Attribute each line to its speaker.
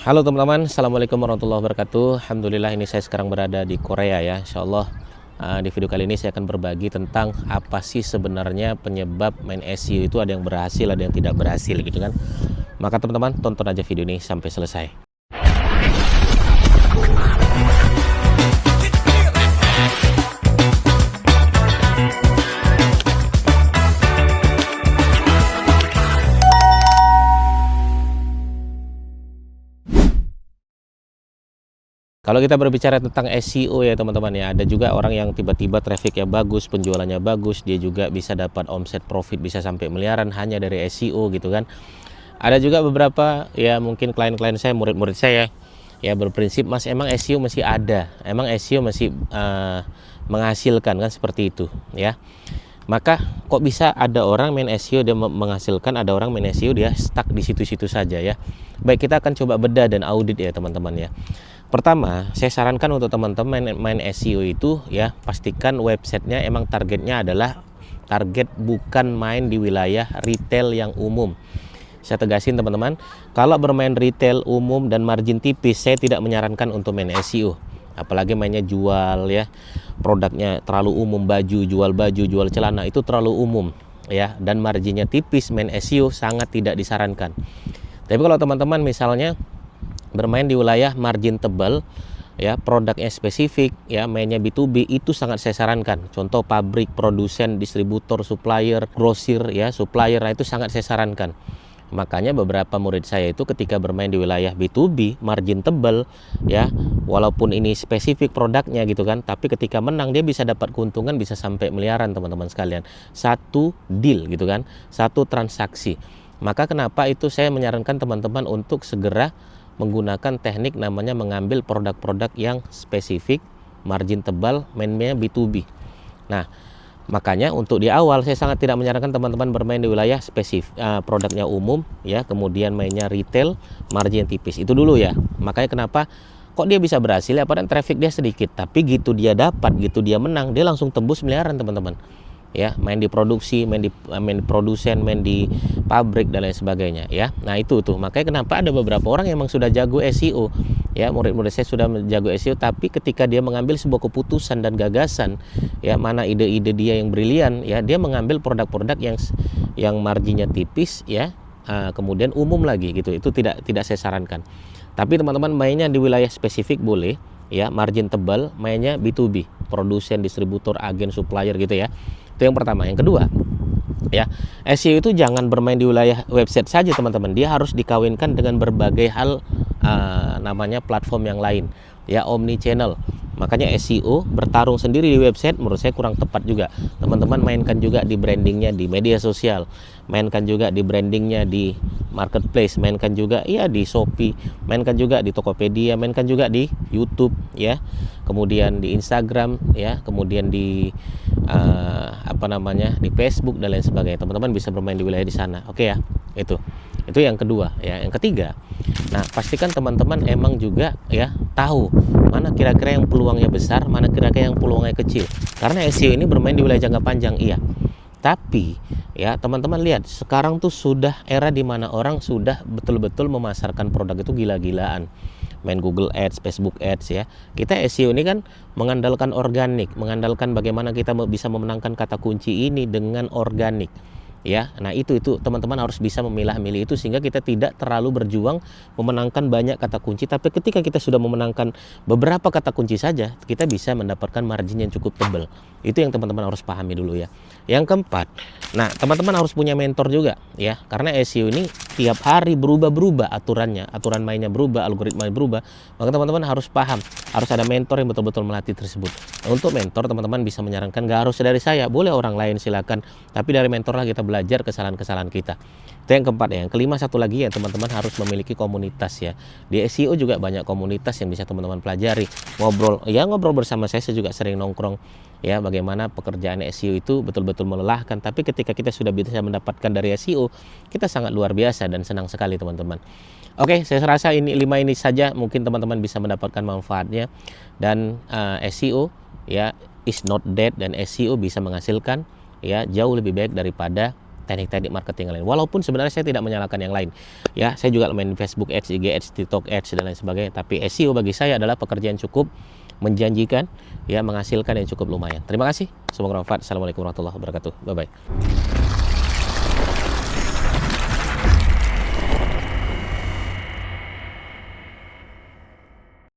Speaker 1: Halo teman-teman, Assalamualaikum warahmatullahi wabarakatuh. Alhamdulillah ini saya sekarang berada di Korea ya. Insya Allah di video kali ini saya akan berbagi tentang apa sih sebenarnya penyebab main SEO itu, ada yang berhasil, ada yang tidak berhasil gitu kan. Maka teman-teman tonton aja video ini sampai selesai. Kalau kita berbicara tentang SEO ya teman-teman ya, ada juga orang yang tiba-tiba trafficnya bagus, penjualannya bagus, dia juga bisa dapat omset profit bisa sampai miliaran hanya dari SEO gitu kan. Ada juga beberapa ya mungkin klien-klien saya, murid-murid saya ya berprinsip, Mas emang SEO masih ada, emang SEO masih menghasilkan kan, seperti itu ya. Maka kok bisa ada orang main SEO dia menghasilkan, ada orang main SEO dia stuck di situ-situ saja ya. Baik, kita akan coba bedah dan audit ya teman-teman ya. Pertama, saya sarankan untuk teman-teman main SEO itu ya, pastikan websitenya emang targetnya adalah target bukan main di wilayah retail yang umum. Saya tegasin teman-teman, kalau bermain retail umum dan margin tipis, saya tidak menyarankan untuk main SEO. Apalagi mainnya jual ya, produknya terlalu umum, jual baju, jual celana, itu terlalu umum ya, dan marginnya tipis, main SEO sangat tidak disarankan. Tapi kalau teman-teman misalnya bermain di wilayah margin tebal ya, produknya spesifik ya, mainnya B2B, itu sangat saya sarankan. Contoh pabrik, produsen, distributor, supplier, grosir ya, supplier, nah itu sangat saya sarankan. Makanya beberapa murid saya itu ketika bermain di wilayah B2B margin tebal ya, walaupun ini spesifik produknya gitu kan, tapi ketika menang dia bisa dapat keuntungan bisa sampai miliaran teman-teman sekalian. Satu deal gitu kan, satu transaksi. Maka kenapa itu saya menyarankan teman-teman untuk segera menggunakan teknik namanya mengambil produk-produk yang spesifik, margin tebal, mainnya B2B. Nah, makanya untuk di awal saya sangat tidak menyarankan teman-teman bermain di wilayah spesifik, produknya umum ya, kemudian mainnya retail, margin tipis. Itu dulu ya. Makanya kenapa kok dia bisa berhasil ya, padahal traffic dia sedikit, tapi gitu dia dapat, gitu dia menang, dia langsung tembus miliaran teman-teman. Ya, main di produksi, main di produsen, main di pabrik dan lain sebagainya ya. Nah, itu tuh. Makanya kenapa ada beberapa orang yang memang sudah jago SEO. Ya, murid-murid saya sudah jago SEO, tapi ketika dia mengambil sebuah keputusan dan gagasan, ya, mana ide-ide dia yang brilian, ya, dia mengambil produk-produk yang marginnya tipis ya, kemudian umum lagi gitu. Itu tidak saya sarankan. Tapi teman-teman mainnya di wilayah spesifik boleh ya, margin tebal, mainnya B2B, produsen, distributor, agen, supplier gitu ya. Itu yang pertama. Yang kedua ya, SEO itu jangan bermain di wilayah website saja teman-teman, dia harus dikawinkan dengan berbagai hal, namanya platform yang lain ya, omni channel. Makanya SEO bertarung sendiri di website menurut saya kurang tepat juga. Teman-teman mainkan juga di brandingnya di media sosial, mainkan juga di brandingnya di marketplace, mainkan juga ya di Shopee, mainkan juga di Tokopedia, mainkan juga di YouTube ya, kemudian di Instagram ya, kemudian di di Facebook dan lain sebagainya. Teman-teman bisa bermain di wilayah di sana. Oke ya. Itu yang kedua ya. Yang ketiga, nah pastikan teman-teman emang juga ya tahu mana kira-kira yang peluangnya besar, mana kira-kira yang peluangnya kecil. Karena SEO ini bermain di wilayah jangka panjang, iya. Tapi ya teman-teman lihat, sekarang tuh sudah era di mana orang sudah betul-betul memasarkan produk itu gila-gilaan. Main Google Ads, Facebook Ads ya. Kita SEO ini kan mengandalkan organik, mengandalkan bagaimana kita bisa memenangkan kata kunci ini dengan organik. Ya, nah itu teman-teman harus bisa memilah-milih itu sehingga kita tidak terlalu berjuang memenangkan banyak kata kunci, tapi ketika kita sudah memenangkan beberapa kata kunci saja, kita bisa mendapatkan margin yang cukup tebal. Itu yang teman-teman harus pahami dulu ya. Yang keempat, nah teman-teman harus punya mentor juga ya, karena SEO ini tiap hari berubah-berubah aturannya, aturan mainnya berubah, algoritma berubah. Maka teman-teman harus paham, harus ada mentor yang betul-betul melatih tersebut. Untuk mentor teman-teman bisa menyarankan, gak harus dari saya, boleh orang lain silakan, tapi dari mentor lah kita belajar kesalahan-kesalahan kita. Itu yang keempat ya. Yang kelima satu lagi ya, teman-teman harus memiliki komunitas ya. Di SEO juga banyak komunitas yang bisa teman-teman pelajari. Ngobrol bersama saya juga sering nongkrong ya, bagaimana pekerjaan SEO itu betul-betul melelahkan, tapi ketika kita sudah bisa mendapatkan dari SEO, kita sangat luar biasa dan senang sekali teman-teman. Oke, saya rasa ini 5 ini saja mungkin teman-teman bisa mendapatkan manfaatnya. Dan SEO ya is not dead, dan SEO bisa menghasilkan ya jauh lebih baik daripada teknik-teknik marketing yang lain. Walaupun sebenarnya saya tidak menyalahkan yang lain. Ya, saya juga main Facebook Ads, IG Ads, TikTok Ads dan lain sebagainya. Tapi SEO bagi saya adalah pekerjaan cukup menjanjikan, ya, menghasilkan yang cukup lumayan. Terima kasih. Semoga bermanfaat. Assalamualaikum warahmatullahi wabarakatuh. Bye bye.